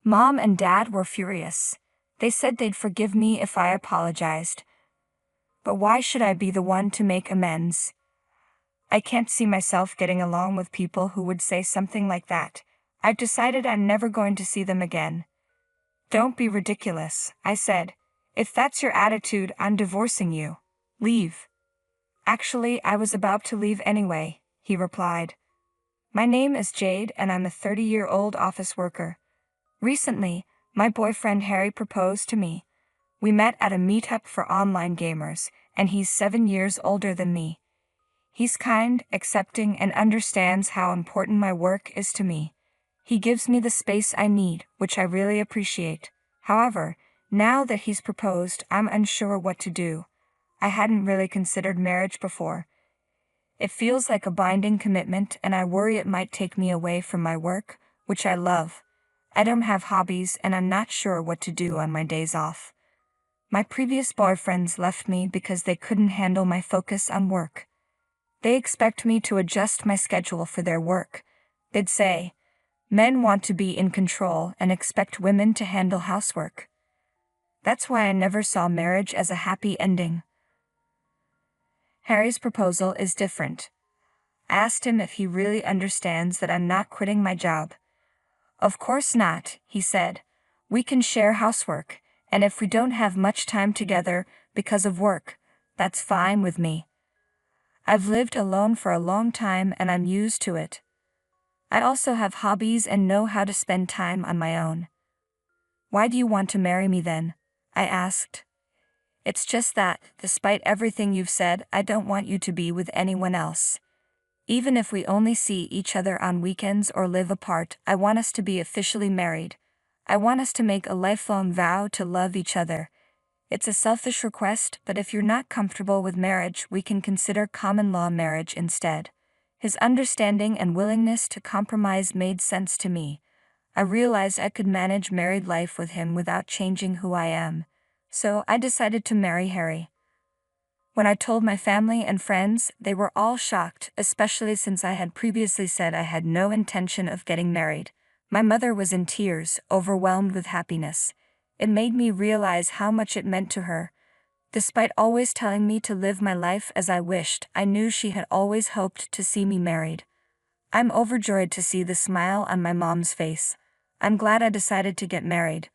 Mom and Dad were furious. They said they'd forgive me if I apologized. But why should I be the one to make amends? I can't see myself getting along with people who would say something like that. I've decided I'm never going to see them again. Don't be ridiculous, I said. If that's your attitude, I'm divorcing you. Leave. Actually, I was about to leave anyway, he replied. My name is Jade and I'm a 30-year-old office worker. Recently, my boyfriend Harry proposed to me. We met at a meetup for online gamers, and he's 7 years older than me. He's kind, accepting, and understands how important my work is to me. He gives me the space I need, which I really appreciate. However, now that he's proposed, I'm unsure what to do. I hadn't really considered marriage before. It feels like a binding commitment, and I worry it might take me away from my work, which I love. I don't have hobbies, and I'm not sure what to do on my days off. My previous boyfriends left me because they couldn't handle my focus on work. They expect me to adjust my schedule for their work. They'd say, men want to be in control and expect women to handle housework. That's why I never saw marriage as a happy ending. Harry's proposal is different. I asked him if he really understands that I'm not quitting my job. Of course not, he said. We can share housework, and if we don't have much time together because of work, that's fine with me. I've lived alone for a long time and I'm used to it. I also have hobbies and know how to spend time on my own. Why do you want to marry me then? I asked. It's just that, despite everything you've said, I don't want you to be with anyone else. Even if we only see each other on weekends or live apart, I want us to be officially married. I want us to make a lifelong vow to love each other. It's a selfish request, but if you're not comfortable with marriage, we can consider common law marriage instead. His understanding and willingness to compromise made sense to me. I realized I could manage married life with him without changing who I am. So I decided to marry Harry. When I told my family and friends, they were all shocked, especially since I had previously said I had no intention of getting married. My mother was in tears, overwhelmed with happiness. It made me realize how much it meant to her. Despite always telling me to live my life as I wished, I knew she had always hoped to see me married. I'm overjoyed to see the smile on my mom's face. I'm glad I decided to get married.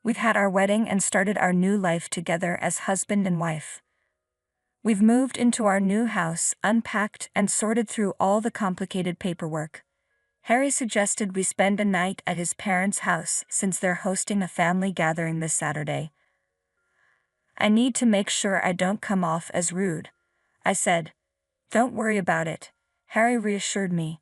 We've had our wedding and started our new life together as husband and wife. We've moved into our new house, unpacked, and sorted through all the complicated paperwork. Harry suggested we spend a night at his parents' house since they're hosting a family gathering this Saturday. I need to make sure I don't come off as rude, I said. Don't worry about it, Harry reassured me.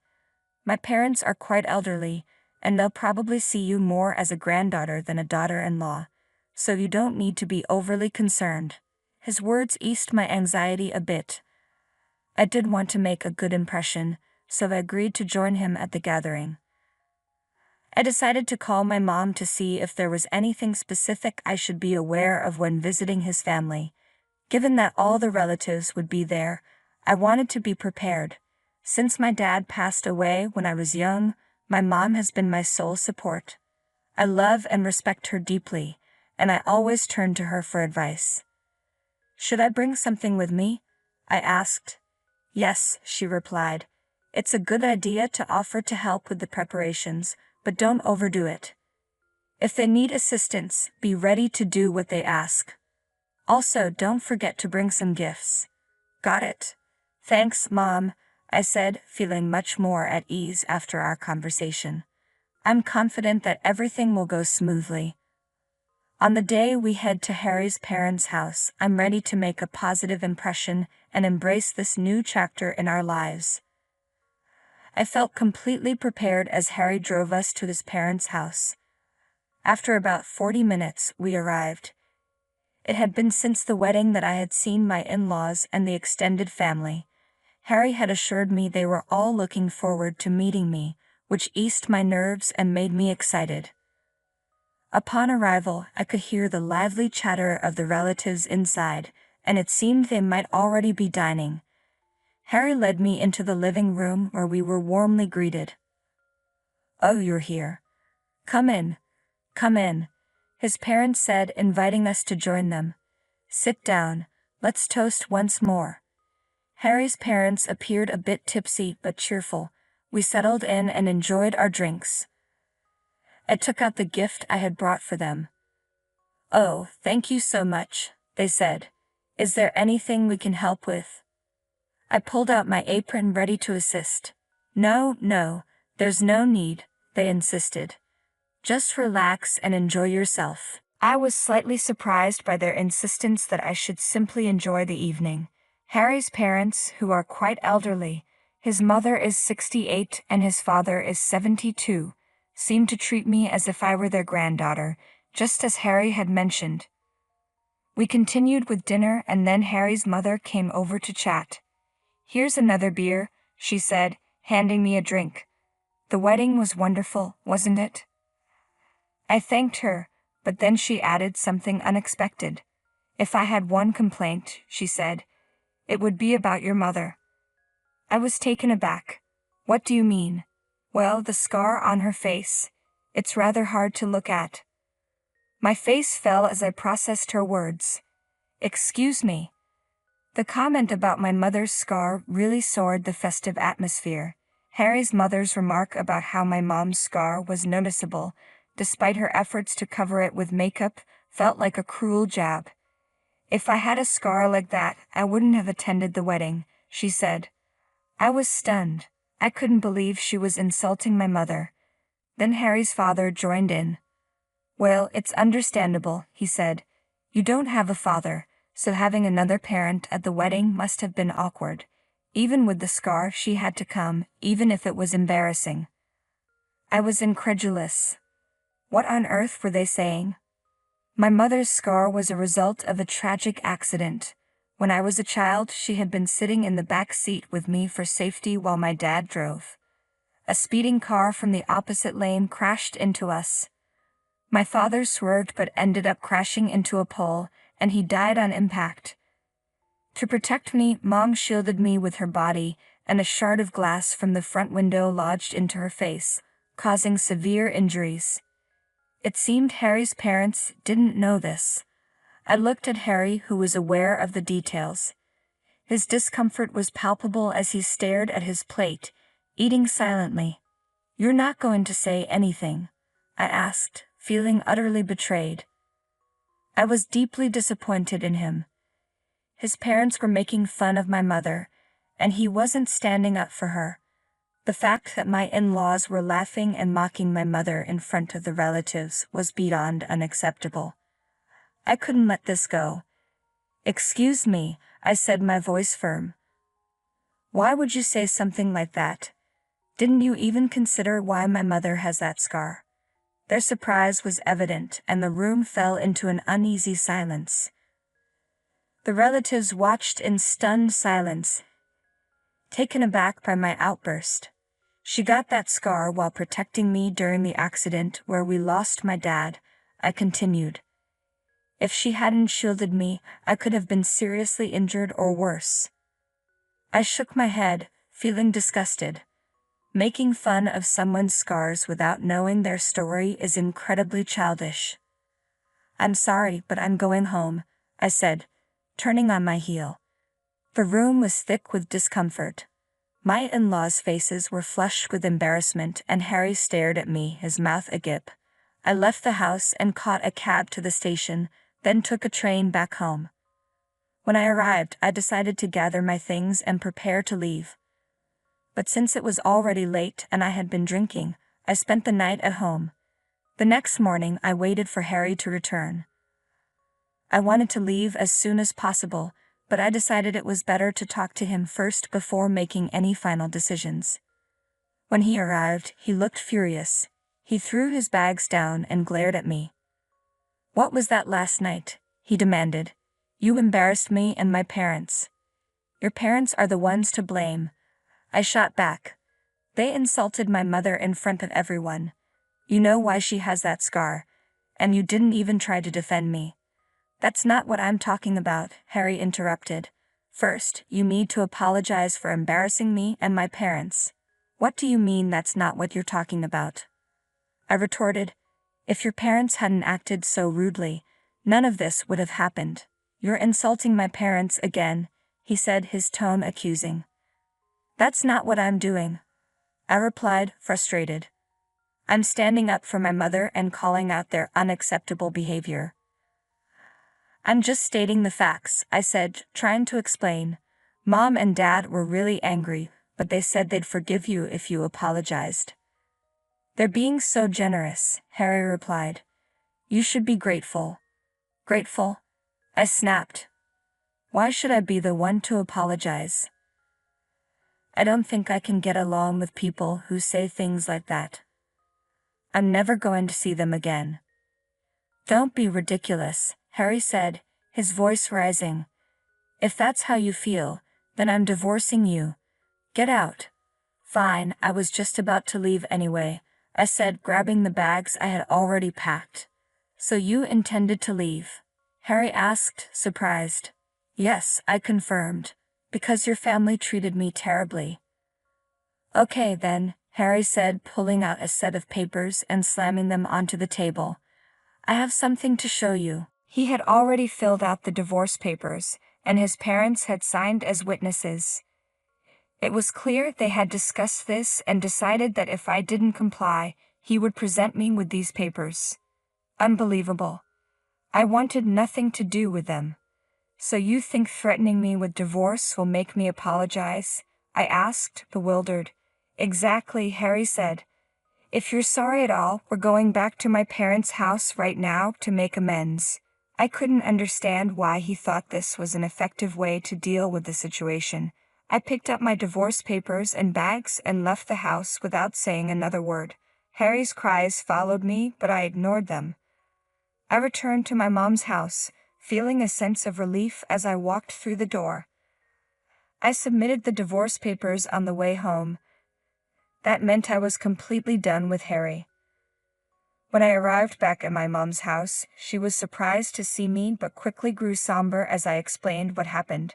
My parents are quite elderly, and they'll probably see you more as a granddaughter than a daughter-in-law, so you don't need to be overly concerned. His words eased my anxiety a bit. I did want to make a good impression, so I agreed to join him at the gathering. I decided to call my mom to see if there was anything specific I should be aware of when visiting his family. Given that all the relatives would be there, I wanted to be prepared. Since my dad passed away when I was young, my mom has been my sole support. I love and respect her deeply, and I always turn to her for advice. Should I bring something with me? I asked. Yes, she replied. It's a good idea to offer to help with the preparations, but don't overdo it. If they need assistance, be ready to do what they ask. Also, don't forget to bring some gifts. Got it. Thanks, Mom, I said, feeling much more at ease after our conversation. I'm confident that everything will go smoothly. On the day we head to Harry's parents' house, I'm ready to make a positive impression and embrace this new chapter in our lives. I felt completely prepared as Harry drove us to his parents' house. After about 40 minutes, we arrived. It had been since the wedding that I had seen my in-laws and the extended family. Harry had assured me they were all looking forward to meeting me, which eased my nerves and made me excited. Upon arrival, I could hear the lively chatter of the relatives inside, and it seemed they might already be dining. Harry led me into the living room where we were warmly greeted. "Oh, you're here. Come in," "Come in," his parents said, inviting us to join them. "Sit down, let's toast once more." Harry's parents appeared a bit tipsy but cheerful. We settled in and enjoyed our drinks. I took out the gift I had brought for them. "Oh, thank you so much," they said. "Is there anything we can help with?" I pulled out my apron ready to assist. No, there's no need," they insisted. "Just relax and enjoy yourself." I was slightly surprised by their insistence that I should simply enjoy the evening. Harry's parents, who are quite elderly, his mother is 68 and his father is 72, seemed to treat me as if I were their granddaughter, just as Harry had mentioned. We continued with dinner and then Harry's mother came over to chat. "Here's another beer," she said, handing me a drink. "The wedding was wonderful, wasn't it?" I thanked her, but then she added something unexpected. "If I had one complaint," she said, "it would be about your mother." I was taken aback. "What do you mean?" "Well, the scar on her face. It's rather hard to look at." My face fell as I processed her words. "Excuse me." The comment about my mother's scar really soured the festive atmosphere. Harry's mother's remark about how my mom's scar was noticeable, despite her efforts to cover it with makeup, felt like a cruel jab. "If I had a scar like that, I wouldn't have attended the wedding," she said. I was stunned. I couldn't believe she was insulting my mother. Then Harry's father joined in. "Well, it's understandable," he said. "You don't have a father, so having another parent at the wedding must have been awkward. Even with the scar, she had to come, even if it was embarrassing." I was incredulous. What on earth were they saying? My mother's scar was a result of a tragic accident. When I was a child, she had been sitting in the back seat with me for safety while my dad drove. A speeding car from the opposite lane crashed into us. My father swerved but ended up crashing into a pole, and he died on impact. To protect me, Mom shielded me with her body, and a shard of glass from the front window lodged into her face, causing severe injuries. It seemed Harry's parents didn't know this. I looked at Harry, who was aware of the details. His discomfort was palpable as he stared at his plate, eating silently. "You're not going to say anything?" I asked, feeling utterly betrayed. I was deeply disappointed in him. His parents were making fun of my mother, and he wasn't standing up for her. The fact that my in-laws were laughing and mocking my mother in front of the relatives was beyond unacceptable. I couldn't let this go. "Excuse me," I said, my voice firm. "Why would you say something like that? Didn't you even consider why my mother has that scar?" Their surprise was evident, and the room fell into an uneasy silence. The relatives watched in stunned silence, taken aback by my outburst. "She got that scar while protecting me during the accident where we lost my dad," I continued. "If she hadn't shielded me, I could have been seriously injured or worse." I shook my head, feeling disgusted. Making fun of someone's scars without knowing their story is incredibly childish. "I'm sorry, but I'm going home," I said, turning on my heel. The room was thick with discomfort. My in-laws' faces were flushed with embarrassment, and Harry stared at me, his mouth agape. I left the house and caught a cab to the station, then took a train back home. When I arrived, I decided to gather my things and prepare to leave. But since it was already late and I had been drinking, I spent the night at home. The next morning, I waited for Harry to return. I wanted to leave as soon as possible, but I decided it was better to talk to him first before making any final decisions. When he arrived, he looked furious. He threw his bags down and glared at me. "What was that last night?" he demanded. "You embarrassed me and my parents." "Your parents are the ones to blame," I shot back. "They insulted my mother in front of everyone. You know why she has that scar, and you didn't even try to defend me." "That's not what I'm talking about," Harry interrupted. "First, you need to apologize for embarrassing me and my parents." "What do you mean that's not what you're talking about?" I retorted. If your parents hadn't acted so rudely, none of this would have happened. You're insulting my parents again, he said, his tone accusing. That's not what I'm doing, I replied, frustrated. I'm standing up for my mother and calling out their unacceptable behavior. I'm just stating the facts, I said, trying to explain. Mom and Dad were really angry, but they said they'd forgive you if you apologized. They're being so generous, Harry replied. You should be grateful. Grateful? I snapped. Why should I be the one to apologize? I don't think I can get along with people who say things like that. I'm never going to see them again. Don't be ridiculous, Harry said, his voice rising. If that's how you feel, then I'm divorcing you. Get out. Fine, I was just about to leave anyway, I said, grabbing the bags I had already packed. So you intended to leave? Harry asked, surprised. Yes, I confirmed. Because your family treated me terribly. Okay then, Harry said, pulling out a set of papers and slamming them onto the table. I have something to show you. He had already filled out the divorce papers, and his parents had signed as witnesses. It was clear they had discussed this and decided that if I didn't comply, he would present me with these papers. Unbelievable. I wanted nothing to do with them. So you think threatening me with divorce will make me apologize? I asked, bewildered. Exactly, Harry said. If you're sorry at all, we're going back to my parents' house right now to make amends. I couldn't understand why he thought this was an effective way to deal with the situation. I picked up my divorce papers and bags and left the house without saying another word. Harry's cries followed me, but I ignored them. I returned to my mom's house, feeling a sense of relief as I walked through the door. I submitted the divorce papers on the way home. That meant I was completely done with Harry. When I arrived back at my mom's house, she was surprised to see me but quickly grew somber as I explained what happened.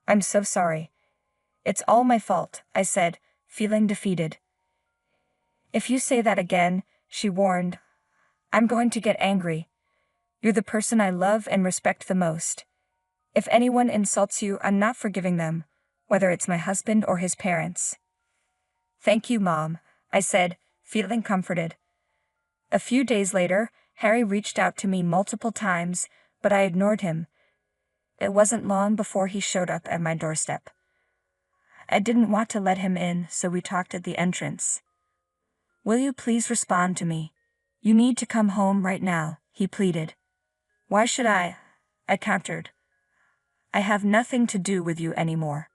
I'm so sorry. It's all my fault, I said, feeling defeated. If you say that again, she warned, I'm going to get angry. You're the person I love and respect the most. If anyone insults you, I'm not forgiving them, whether it's my husband or his parents. Thank you, Mom, I said, feeling comforted. A few days later, Harry reached out to me multiple times, but I ignored him. It wasn't long before he showed up at my doorstep. I didn't want to let him in, so we talked at the entrance. Will you please respond to me? You need to come home right now, he pleaded. Why should I? I countered. I have nothing to do with you anymore.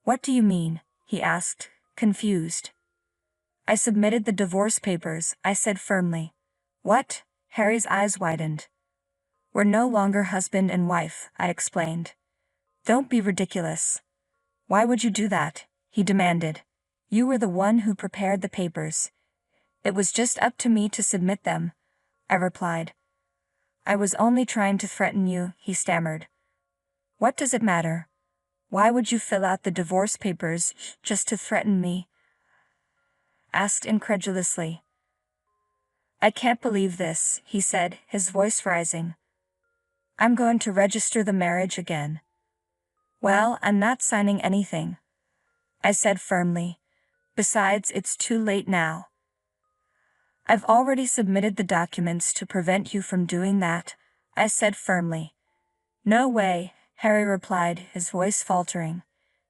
What do you mean? He asked, confused. I submitted the divorce papers, I said firmly. What? Harry's eyes widened. We're no longer husband and wife, I explained. Don't be ridiculous. Why would you do that? He demanded. You were the one who prepared the papers. It was just up to me to submit them, I replied. I was only trying to threaten you, he stammered. What does it matter? Why would you fill out the divorce papers just to threaten me? Asked incredulously. I can't believe this, he said, his voice rising. I'm going to register the marriage again. Well, I'm not signing anything, I said firmly. Besides, it's too late now. I've already submitted the documents to prevent you from doing that, I said firmly. No way, Harry replied, his voice faltering.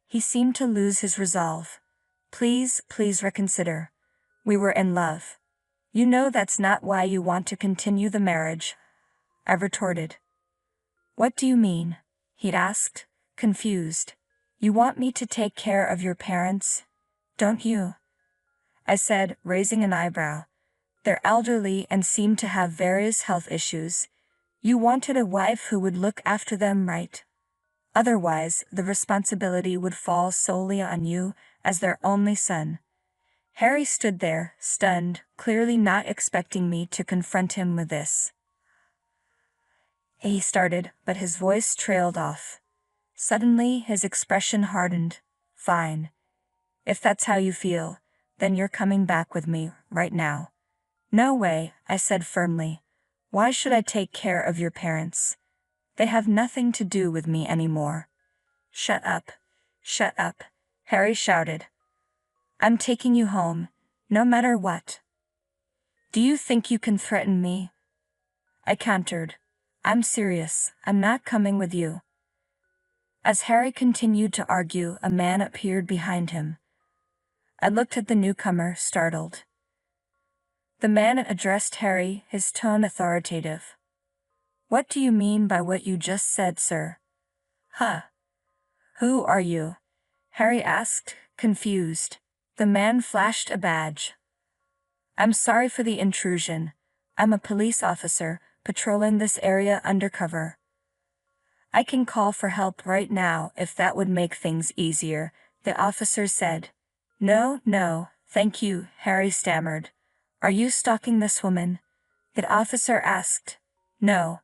He seemed to lose his resolve. Please, please reconsider. We were in love. You know that's not why you want to continue the marriage, I retorted. What do you mean? He'd asked, confused. You want me to take care of your parents, don't you? I said, raising an eyebrow. They're elderly and seem to have various health issues. You wanted a wife who would look after them, right? Otherwise, the responsibility would fall solely on you as their only son. Harry stood there, stunned, clearly not expecting me to confront him with this. He started, but his voice trailed off. Suddenly, his expression hardened. Fine. If that's how you feel, then you're coming back with me, right now. No way, I said firmly. Why should I take care of your parents? They have nothing to do with me anymore. Shut up. Shut up, Harry shouted. I'm taking you home, no matter what. Do you think you can threaten me? I countered. I'm serious, I'm not coming with you. As Harry continued to argue, a man appeared behind him. I looked at the newcomer, startled. The man addressed Harry, his tone authoritative. What do you mean by what you just said, sir? Huh? Who are you? Harry asked, confused. The man flashed a badge. I'm sorry for the intrusion. I'm a police officer, patrolling this area undercover. I can call for help right now if that would make things easier, the officer said. No, thank you, Harry stammered. Are you stalking this woman? The officer asked. No,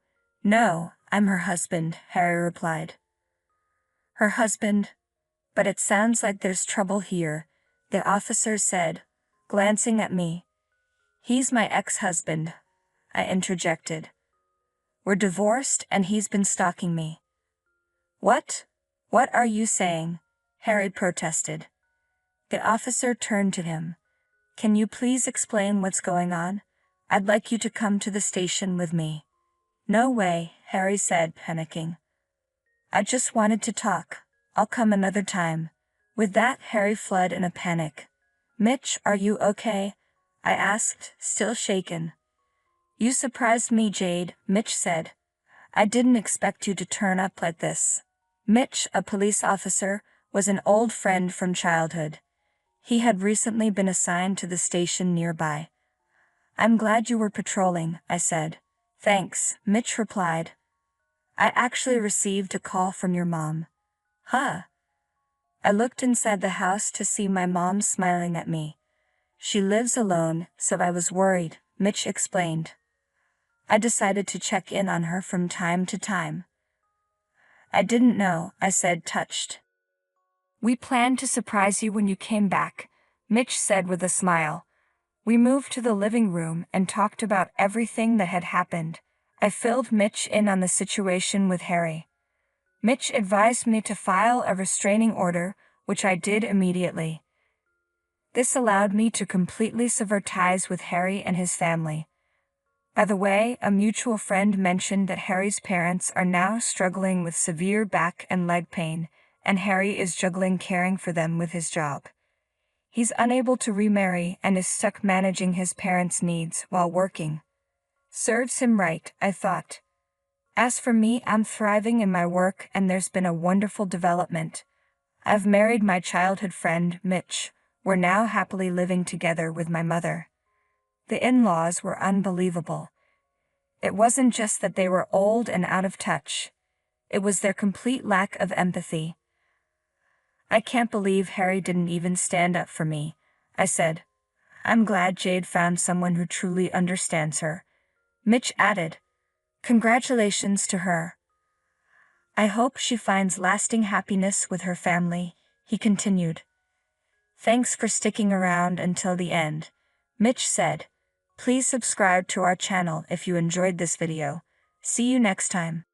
I'm her husband, Harry replied. Her husband? But it sounds like there's trouble here, the officer said, glancing at me. He's my ex-husband, I interjected. We're divorced and he's been stalking me. What? What are you saying? Harry protested. The officer turned to him. Can you please explain what's going on? I'd like you to come to the station with me. No way, Harry said, panicking. I just wanted to talk. I'll come another time. With that, Harry fled in a panic. Mitch, are you okay? I asked, still shaken. You surprised me, Jade, Mitch said. I didn't expect you to turn up like this. Mitch, a police officer, was an old friend from childhood. He had recently been assigned to the station nearby. I'm glad you were patrolling, I said. Thanks, Mitch replied. I actually received a call from your mom. Huh? I looked inside the house to see my mom smiling at me. She lives alone, so I was worried, Mitch explained. I decided to check in on her from time to time. I didn't know, I said, touched. We planned to surprise you when you came back, Mitch said with a smile. We moved to the living room and talked about everything that had happened. I filled Mitch in on the situation with Harry. Mitch advised me to file a restraining order, which I did immediately. This allowed me to completely sever ties with Harry and his family. By the way, a mutual friend mentioned that Harry's parents are now struggling with severe back and leg pain, and Harry is juggling caring for them with his job. He's unable to remarry and is stuck managing his parents' needs while working. Serves him right, I thought. As for me, I'm thriving in my work and there's been a wonderful development. I've married my childhood friend, Mitch. We're now happily living together with my mother. The in-laws were unbelievable. It wasn't just that they were old and out of touch. It was their complete lack of empathy. I can't believe Harry didn't even stand up for me, I said. I'm glad Jade found someone who truly understands her. Mitch added, Congratulations to her. I hope she finds lasting happiness with her family, he continued. Thanks for sticking around until the end, Mitch said. Please subscribe to our channel if you enjoyed this video. See you next time.